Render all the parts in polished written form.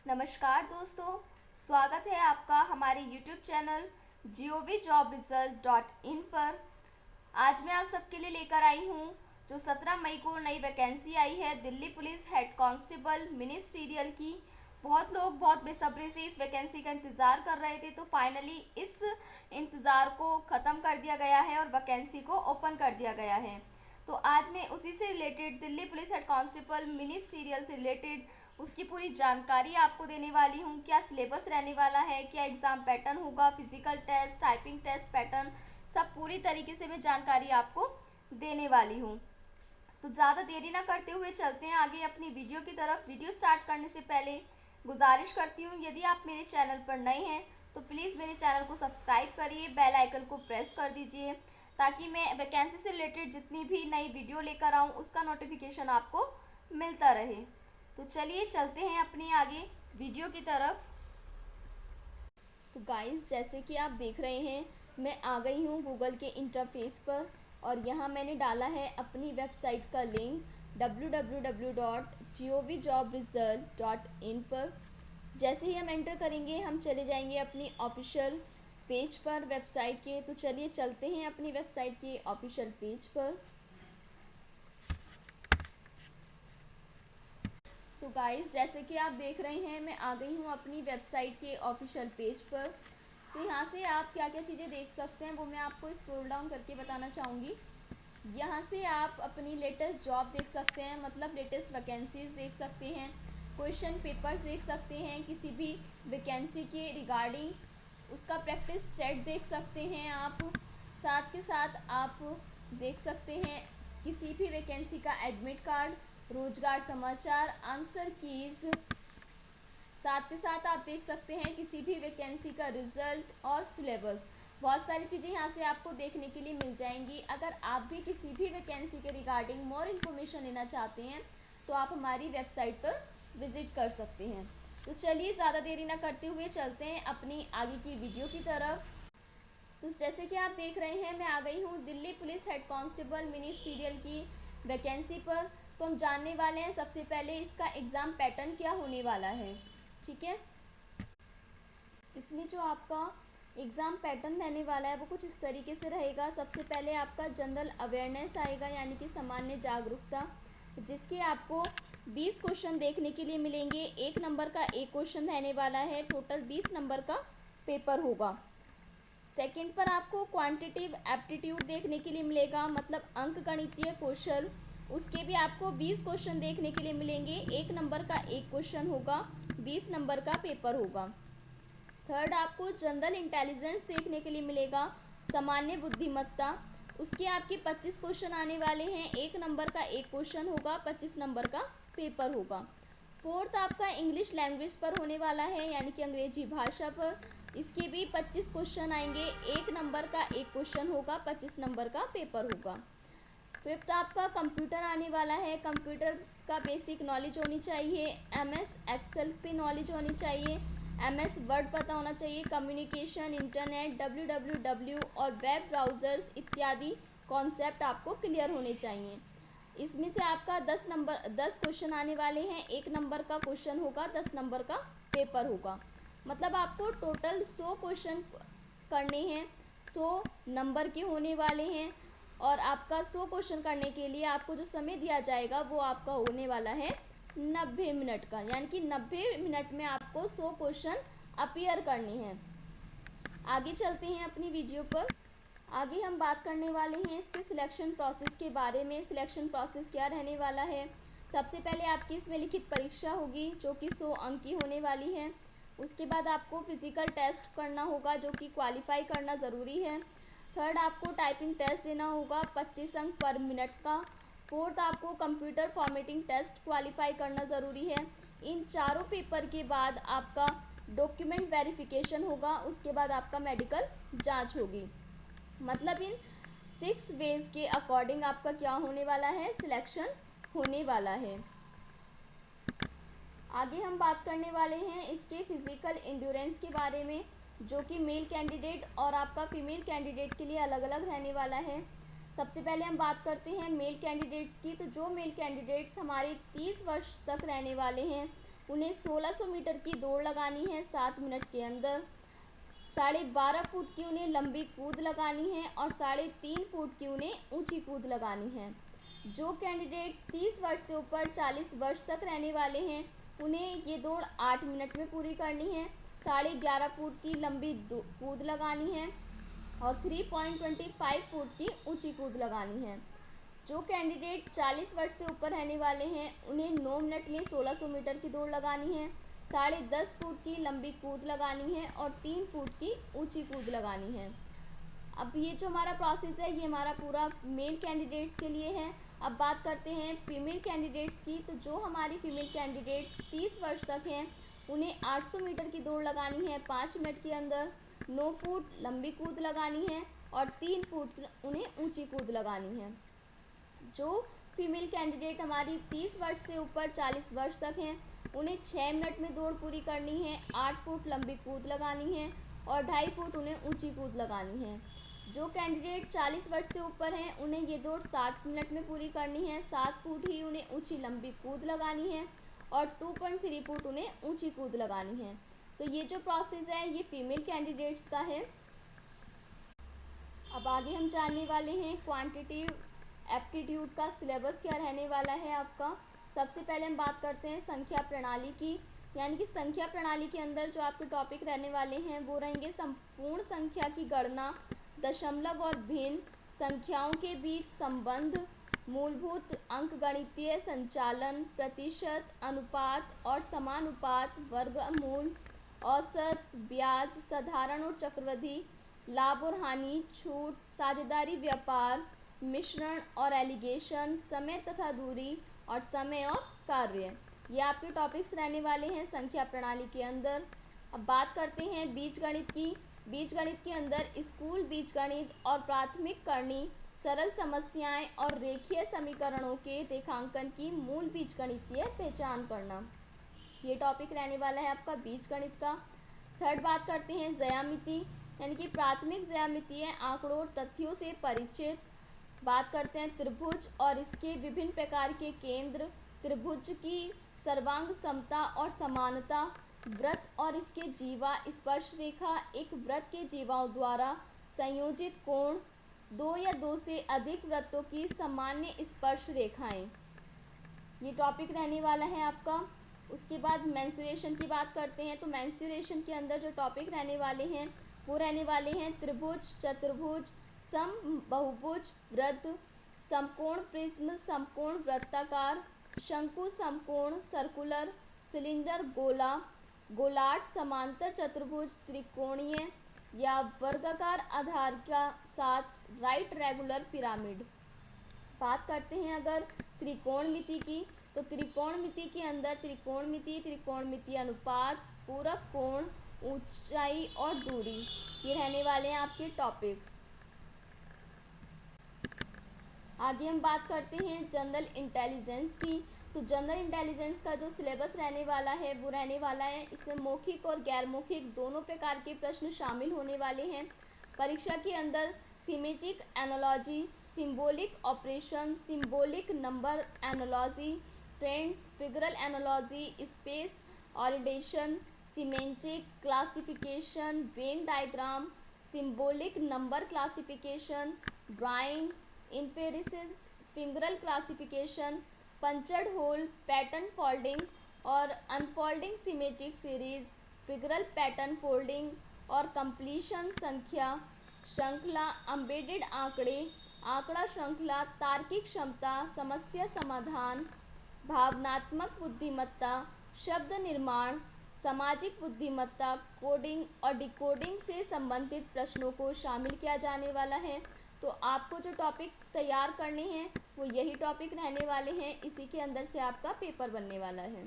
नमस्कार दोस्तों, स्वागत है आपका हमारे YouTube चैनल govjobresult.in पर। आज मैं आप सबके लिए लेकर आई हूँ जो 17 मई को नई वैकेंसी आई है Delhi police head constable ministerial की। बहुत लोग बहुत बेसब्री से इस वैकेंसी का इंतज़ार कर रहे थे, तो फाइनली इस इंतज़ार को ख़त्म कर दिया गया है और वैकेंसी को ओपन कर दिया गया है। तो आज मैं उसी से related Delhi police head constable ministerial से रिलेटेड उसकी पूरी जानकारी आपको देने वाली हूँ। क्या सिलेबस रहने वाला है, क्या एग्ज़ाम पैटर्न होगा, physical test, typing test pattern, सब पूरी तरीके से मैं जानकारी आपको देने वाली हूँ। तो ज़्यादा देरी ना करते हुए चलते हैं आगे अपनी वीडियो की तरफ। वीडियो स्टार्ट करने से पहले गुजारिश करती हूँ, यदि आप मेरे चैनल पर नए हैं तो प्लीज़ मेरे चैनल को सब्सक्राइब करिए, बेल आइकन को प्रेस कर दीजिए ताकि मैं वैकेंसी से रिलेटेड जितनी भी नई वीडियो लेकर आऊँ उसका नोटिफिकेशन आपको मिलता रहे। तो चलिए चलते हैं अपनी आगे वीडियो की तरफ। तो गाइस, जैसे कि आप देख रहे हैं, मैं आ गई हूँ गूगल के इंटरफेस पर और यहाँ मैंने डाला है अपनी वेबसाइट का लिंक www.govjobresult.in पर। जैसे ही हम एंटर करेंगे हम चले जाएंगे अपनी ऑफिशियल पेज पर वेबसाइट के। तो चलिए चलते हैं अपनी वेबसाइट के ऑफिशियल पेज पर। तो गाइस, जैसे कि आप देख रहे हैं, मैं आ गई हूँ अपनी वेबसाइट के ऑफिशियल पेज पर। तो यहाँ से आप क्या क्या चीज़ें देख सकते हैं वो मैं आपको स्क्रॉल डाउन करके बताना चाहूँगी। यहाँ से आप अपनी लेटेस्ट जॉब देख सकते हैं, मतलब लेटेस्ट वैकेंसीज देख सकते हैं, क्वेश्चन पेपर्स देख सकते हैं, किसी भी वैकेंसी के रिगार्डिंग उसका प्रैक्टिस सेट देख सकते हैं आप। साथ के साथ आप देख सकते हैं किसी भी वैकेंसी का एडमिट कार्ड, रोजगार समाचार, आंसर कीज। साथ के साथ आप देख सकते हैं किसी भी वैकेंसी का रिजल्ट और सिलेबस। बहुत सारी चीज़ें यहाँ से आपको देखने के लिए मिल जाएंगी। अगर आप भी किसी भी वैकेंसी के रिगार्डिंग मोर इन्फॉर्मेशन लेना चाहते हैं तो आप हमारी वेबसाइट पर विज़िट कर सकते हैं। तो चलिए ज़्यादा देरी ना करते हुए चलते हैं अपनी आगे की वीडियो की तरफ। तो जैसे कि आप देख रहे हैं, मैं आ गई हूँ Delhi police head constable ministerial की वैकेंसी पर। तो हम जानने वाले हैं सबसे पहले इसका एग्ज़ाम पैटर्न क्या होने वाला है। ठीक है, इसमें जो आपका एग्ज़ाम पैटर्न रहने वाला है वो कुछ इस तरीके से रहेगा। सबसे पहले आपका जनरल अवेयरनेस आएगा, यानी कि सामान्य जागरूकता, जिसके आपको 20 क्वेश्चन देखने के लिए मिलेंगे। 1 नंबर का एक क्वेश्चन रहने वाला है, टोटल 20 नंबर का पेपर होगा। सेकंड पर आपको क्वांटिटिव एप्टीट्यूड देखने के लिए मिलेगा, मतलब अंक गणितीय कौशल, उसके भी आपको 20 क्वेश्चन देखने के लिए मिलेंगे। 1 नंबर का एक क्वेश्चन होगा, 20 नंबर का पेपर होगा। थर्ड, आपको जनरल इंटेलिजेंस देखने के लिए मिलेगा, सामान्य बुद्धिमत्ता, उसके आपके 25 क्वेश्चन आने वाले हैं। 1 नंबर का एक क्वेश्चन होगा, 25 नंबर का पेपर होगा। फोर्थ, आपका इंग्लिश लैंग्वेज पर होने वाला है, यानी कि अंग्रेजी भाषा पर। इसके भी 25 क्वेश्चन आएंगे। 1 नंबर का एक क्वेश्चन होगा, 25 नंबर का पेपर होगा। फिफ्थ, आपका कंप्यूटर आने वाला है। कंप्यूटर का बेसिक नॉलेज होनी चाहिए, MS एक्सेल पे नॉलेज होनी चाहिए, MS वर्ड पता होना चाहिए, कम्युनिकेशन, इंटरनेट, WWW और वेब ब्राउज़र्स इत्यादि कॉन्सेप्ट आपको क्लियर होने चाहिए। इसमें से आपका 10 क्वेश्चन आने वाले हैं। 1 नंबर का क्वेश्चन होगा, 10 नंबर का पेपर होगा। मतलब आपको टोटल 100 क्वेश्चन करने हैं, 100 नंबर के होने वाले हैं। और आपका 100 क्वेश्चन करने के लिए आपको जो समय दिया जाएगा वो आपका होने वाला है 90 मिनट का, यानी कि 90 मिनट में आपको 100 क्वेश्चन अपीयर करने हैं। आगे चलते हैं अपनी वीडियो पर। आगे हम बात करने वाले हैं इसके सिलेक्शन प्रोसेस के बारे में। सिलेक्शन प्रोसेस क्या रहने वाला है। सबसे पहले आपकी इसमें लिखित परीक्षा होगी जो कि 100 अंक की होने वाली है। उसके बाद आपको फिजिकल टेस्ट करना होगा जो कि क्वालिफाई करना ज़रूरी है। थर्ड, आपको टाइपिंग टेस्ट देना होगा 25 अंक पर मिनट का। फोर्थ, आपको कंप्यूटर फॉर्मेटिंग टेस्ट क्वालिफाई करना ज़रूरी है। इन चारों पेपर के बाद आपका डॉक्यूमेंट वेरिफिकेशन होगा, उसके बाद आपका मेडिकल जांच होगी। मतलब इन 6 वेज के अकॉर्डिंग आपका क्या होने वाला है, सिलेक्शन होने वाला है। आगे हम बात करने वाले हैं इसके फिजिकल इंड्योरेंस के बारे में, जो कि मेल कैंडिडेट और आपका फीमेल कैंडिडेट के लिए अलग अलग रहने वाला है। सबसे पहले हम बात करते हैं मेल कैंडिडेट्स की। तो जो मेल कैंडिडेट्स हमारे 30 वर्ष तक रहने वाले हैं उन्हें 1600 मीटर की दौड़ लगानी है 7 मिनट के अंदर। 12.5 फुट की उन्हें लंबी कूद लगानी है और 3.5 फुट की उन्हें ऊंची कूद लगानी है। जो कैंडिडेट 30 वर्ष से ऊपर 40 वर्ष तक रहने वाले हैं उन्हें ये दौड़ 8 मिनट में पूरी करनी है। 11.5 फुट की लंबी कूद लगानी है और 3.25 फुट की ऊंची कूद लगानी है। जो कैंडिडेट 40 वर्ष से ऊपर रहने वाले हैं उन्हें 9 मिनट में 1600 मीटर की दौड़ लगानी है, 10.5 फुट की लंबी कूद लगानी है और 3 फुट की ऊंची कूद लगानी है। अब ये जो हमारा प्रोसेस है ये हमारा पूरा मेल कैंडिडेट्स के लिए है। अब बात करते हैं फीमेल कैंडिडेट्स की। तो जो हमारी फीमेल कैंडिडेट्स 30 वर्ष तक हैं उन्हें 800 मीटर की दौड़ लगानी है 5 मिनट के अंदर, 9 फुट लंबी कूद लगानी है और 3 फुट उन्हें ऊंची कूद लगानी है। जो फीमेल कैंडिडेट हमारी 30 वर्ष से ऊपर 40 वर्ष तक हैं उन्हें 6 मिनट में दौड़ पूरी करनी है, 8 फुट लंबी कूद लगानी है और 2.5 फुट उन्हें ऊंची कूद लगानी है। जो कैंडिडेट 40 वर्ष से ऊपर हैं उन्हें ये दौड़ 7 मिनट में पूरी करनी है, 7 फुट ही उन्हें ऊंची लंबी कूद लगानी है और 2.3 फुट उन्हें ऊंची कूद लगानी है। तो ये जो प्रोसेस है ये फीमेल कैंडिडेट्स का है। अब आगे हम जानने वाले हैं क्वांटिटेटिव एप्टीट्यूड का सिलेबस क्या रहने वाला है आपका। सबसे पहले हम बात करते हैं संख्या प्रणाली की, यानी कि संख्या प्रणाली के अंदर जो आपके टॉपिक रहने वाले हैं वो रहेंगे संपूर्ण संख्या की गणना, दशमलव और भिन्न, संख्याओं के बीच संबंध, मूलभूत अंकगणितीय संचालन, प्रतिशत, अनुपात और समानुपात, वर्गमूल, औसत, ब्याज, साधारण और चक्रवृद्धि, लाभ और हानि, छूट, साझेदारी, व्यापार, मिश्रण और एलिगेशन, समय तथा दूरी और समय और कार्य। ये आपके टॉपिक्स रहने वाले हैं संख्या प्रणाली के अंदर। अब बात करते हैं बीजगणित की। बीजगणित के अंदर स्कूल बीजगणित और प्राथमिक करनी, सरल समस्याएं और रेखीय समीकरणों के रेखांकन की मूल बीजगणितीय पहचान करना, ये टॉपिक रहने वाला है आपका बीजगणित का। थर्ड बात करते हैं ज्यामिति, यानी कि प्राथमिक ज्यामितीय आंकड़ों और तथ्यों से परिचित। बात करते हैं त्रिभुज और इसके विभिन्न प्रकार के केंद्र, त्रिभुज की सर्वांग समता और समानता, वृत्त और इसके जीवा, स्पर्श रेखा, एक वृत्त के जीवाओं द्वारा संयोजित कोण, 2 या 2 से अधिक वृत्तों की सामान्य स्पर्श रेखाएं, ये टॉपिक रहने वाला है आपका। उसके बाद मेंसुरेशन की बात करते हैं। तो मेंसुरेशन के अंदर जो टॉपिक रहने वाले हैं वो रहने वाले हैं त्रिभुज, चतुर्भुज, सम बहुभुज, वृत्त, समकोण प्रिज्म, समकोण वृत्ताकार, शंकु समकोण, सर्कुलर, सिलेंडर, गोला, गोलार्ध, समांतर चतुर्भुज, त्रिकोणीय या वर्गाकार आधार का साथ राइट रेगुलर पिरामिड। बात करते हैं अगर त्रिकोणमिति की, तो त्रिकोणमिति के अंदर त्रिकोणमिति, त्रिकोणमिति अनुपात, पूरक कोण, ऊंचाई और दूरी, ये रहने वाले हैं आपके टॉपिक्स। आगे हम बात करते हैं जनरल इंटेलिजेंस की। तो जनरल इंटेलिजेंस का जो सिलेबस रहने वाला है वो रहने वाला है, इसमें मौखिक और गैर मौखिक दोनों प्रकार के प्रश्न शामिल होने वाले हैं। परीक्षा के अंदर symmetric analogy, symbolic operation, symbolic number analogy, trends, figural analogy, space orientation, symmetric classification, Venn diagram, symbolic number classification, drawing, inferences, figural classification, punched hole, pattern folding और unfolding symmetric series, figural pattern folding और completion, संख्या श्रृंखला, embedded आंकड़े, आंकड़ा श्रृंखला, तार्किक क्षमता, समस्या समाधान, भावनात्मक बुद्धिमत्ता, शब्द निर्माण, सामाजिक बुद्धिमत्ता, कोडिंग और डिकोडिंग से संबंधित प्रश्नों को शामिल किया जाने वाला है। तो आपको जो टॉपिक तैयार करने हैं वो यही टॉपिक रहने वाले हैं, इसी के अंदर से आपका पेपर बनने वाला है।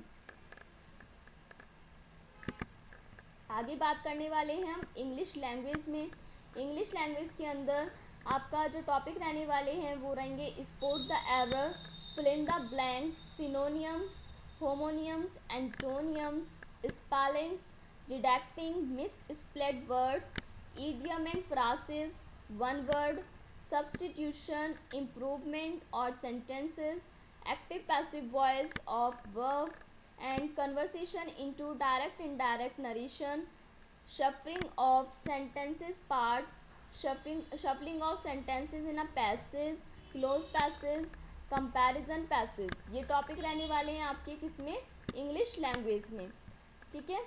आगे बात करने वाले हैं हम इंग्लिश लैंग्वेज में। इंग्लिश लैंग्वेज के अंदर आपका जो टॉपिक रहने वाले हैं वो रहेंगे spot the error, fill in the blanks, synonyms, homonyms, antonyms, spellings, detecting misspelled words, idiom and phrases, one word, substitution, improvement और sentences, active passive voice of verb, and conversation into direct indirect narration, shuffling of sentences parts, shuffling of sentences in a passage, close passage, comparison passage. ये topic रहने वाले हैं आपके किसमें, English language में। ठीक है,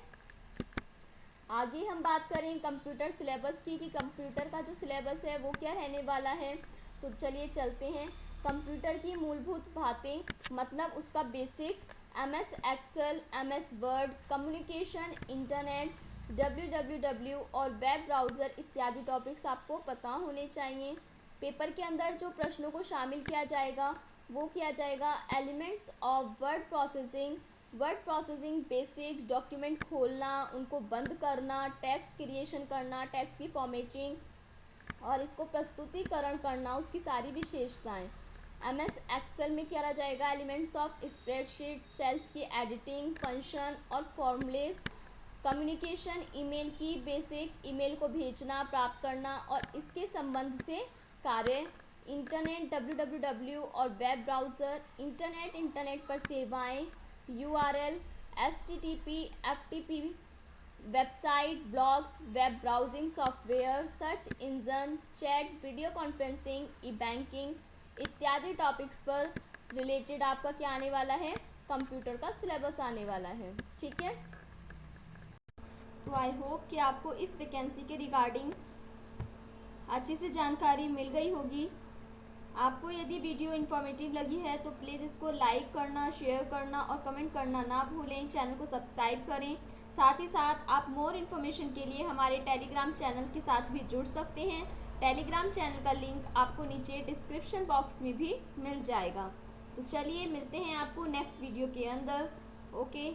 आगे हम बात करें कंप्यूटर सिलेबस की कि कंप्यूटर का जो सिलेबस है वो क्या रहने वाला है। तो चलिए चलते हैं। कंप्यूटर की मूलभूत बातें, मतलब उसका basic, MS excel, MS word, communication, internet, www और वेब ब्राउज़र इत्यादि टॉपिक्स आपको पता होने चाहिए। पेपर के अंदर जो प्रश्नों को शामिल किया जाएगा वो किया जाएगा elements of word processing, word processing basic, document खोलना, उनको बंद करना, टेक्स्ट क्रिएशन करना, टेक्स्ट की फॉर्मेटिंग और इसको प्रस्तुतिकरण करना, उसकी सारी विशेषताएं। MS एक्सेल में किया जाएगा एलिमेंट्स ऑफ स्प्रेडशीट, सेल्स की एडिटिंग, फंक्शन और फॉर्मूलेस, कम्युनिकेशन, ईमेल की बेसिक, ईमेल को भेजना, प्राप्त करना और इसके संबंध से कार्य, इंटरनेट, www और वेब ब्राउज़र, इंटरनेट, इंटरनेट पर सेवाएं, URL, HTTP, FTP, website, blogs, web browsing software, search engine, chat, video conferencing, e-banking इत्यादि टॉपिक्स पर रिलेटेड आपका क्या आने वाला है, कंप्यूटर का सिलेबस आने वाला है। ठीक है, तो आई होप कि आपको इस वैकेंसी के रिगार्डिंग अच्छी से जानकारी मिल गई होगी। आपको यदि वीडियो इन्फॉर्मेटिव लगी है तो प्लीज़ इसको लाइक करना, शेयर करना और कमेंट करना ना भूलें। चैनल को सब्सक्राइब करें। साथ ही साथ आप मोर इन्फॉर्मेशन के लिए हमारे टेलीग्राम चैनल के साथ भी जुड़ सकते हैं। टेलीग्राम चैनल का लिंक आपको नीचे डिस्क्रिप्शन बॉक्स में भी मिल जाएगा। तो चलिए मिलते हैं आपको नेक्स्ट वीडियो के अंदर। ओके।